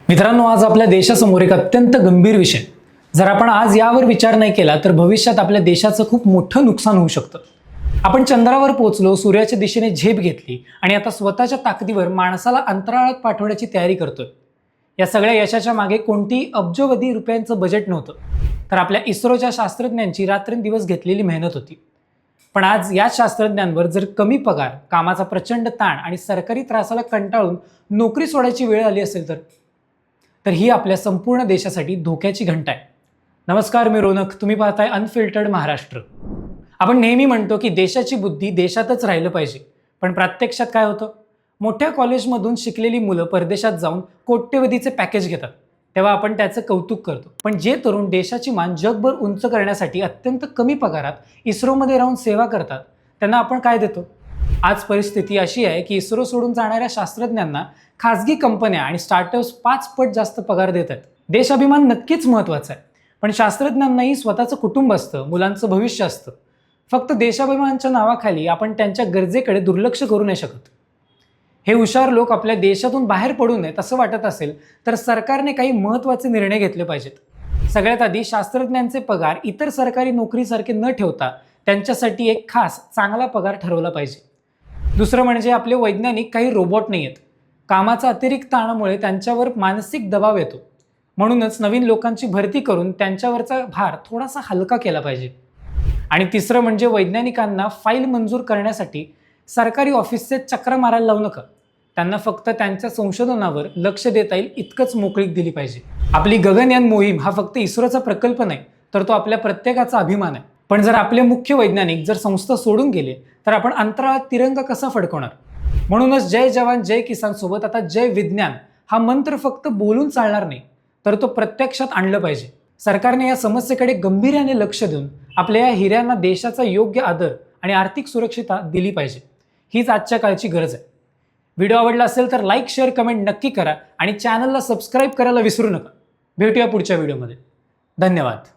मित्रांनो, आज आपल्या देशासमोर एक अत्यंत गंभीर विषय. जर आपण आज यावर विचार नाही केला तर भविष्यात आपल्या देशाचं खूप मोठं नुकसान होऊ शकतं. आपण चंद्रावर पोहोचलो, सूर्याच्या दिशेने झेप घेतली आणि आता स्वतःच्या ताकदीवर माणसाला अंतराळात पाठवण्याची तयारी करतोय. या सगळ्या यशाच्या मागे कोणतीही अब्जोवधी रुपयांचं बजेट नव्हतं, तर आपल्या इस्रोच्या शास्त्रज्ञांची रात्रंदिवस घेतलेली मेहनत होती. पण आज या शास्त्रज्ञांवर जर कमी पगार, कामाचा प्रचंड ताण आणि सरकारी त्रासाला कंटाळून नोकरी सोडायची वेळ आली असेल तर ही आपल्या संपूर्ण देशासाठी धोक्याची घंटा आहे. नमस्कार, मी रोनक. तुम्ही पाहताय अनफिल्टर्ड महाराष्ट्र. आपण नेहमी म्हणतो की देशाची बुद्धी देशातच राहिलं पाहिजे, पण प्रत्यक्षात काय होतं? मोठ्या कॉलेजमधून शिकलेली मुलं परदेशात जाऊन कोट्यवधीचे पॅकेज घेतात, तेव्हा आपण त्याचं कौतुक करतो. पण जे तरुण देशाची मान जगभर उंच करण्यासाठी अत्यंत कमी पगारात इस्रोमध्ये राहून सेवा करतात, त्यांना आपण काय देतो? आज परिस्थिती अशी आहे की इस्रो सोडून जाणाऱ्या शास्त्रज्ञांना खासगी कंपन्या आणि स्टार्टअप्स 5 पट जास्त पगार देत आहेत. देशाभिमान नक्कीच महत्त्वाचा आहे, पण शास्त्रज्ञांनाही स्वतःचं कुटुंब असतं, मुलांचं भविष्य असतं. फक्त देशाभिमानाच्या नावाखाली आपण त्यांच्या गरजेकडे दुर्लक्ष करू नाही शकत. हे हुशार लोक आपल्या देशातून बाहेर पडू नयेत असं वाटत असेल तर सरकारने काही महत्त्वाचे निर्णय घेतले पाहिजेत. सगळ्यात आधी शास्त्रज्ञांचे पगार इतर सरकारी नोकरीसारखे न ठेवता त्यांच्यासाठी एक खास चांगला पगार ठरवला पाहिजे. दुसरं म्हणजे आपले वैज्ञानिक काही रोबोट नाही आहेत. कामाचा अतिरिक्त ताणामुळे त्यांच्यावर मानसिक दबाव येतो. म्हणूनच नवीन लोकांची भरती करून त्यांच्यावरचा भार थोडासा हलका केला पाहिजे. आणि तिसरं म्हणजे वैज्ञानिकांना फाईल मंजूर करण्यासाठी सरकारी ऑफिसचे चक्र मारायला लावू नका. त्यांना फक्त त्यांच्या संशोधनावर लक्ष देता येईल इतकंच मोकळीक दिली पाहिजे. आपली गगनयान मोहीम हा फक्त इस्रोचा प्रकल्प नाही, तर तो आपल्या प्रत्येकाचा अभिमान आहे. पण जर आपले मुख्य वैज्ञानिक जर संस्था सोडून गेले तर आपण अंतराळात तिरंगा कसा फडकवणार? म्हणूनच जय जवान जय किसान सोबत आता जय विज्ञान हा मंत्र फक्त बोलून चालणार नाही, तर तो प्रत्यक्षात आणलं पाहिजे. सरकारने या समस्येकडे गंभीर्याने लक्ष देऊन आपल्या या हिऱ्यांना देशाचा योग्य आदर आणि आर्थिक सुरक्षितता दिली पाहिजे. हीच आजच्या काळची गरज आहे. व्हिडिओ आवडला असेल तर लाईक, शेअर, कमेंट नक्की करा आणि चॅनलला सबस्क्राईब करायला विसरू नका. भेटूया पुढच्या व्हिडिओमध्ये. धन्यवाद.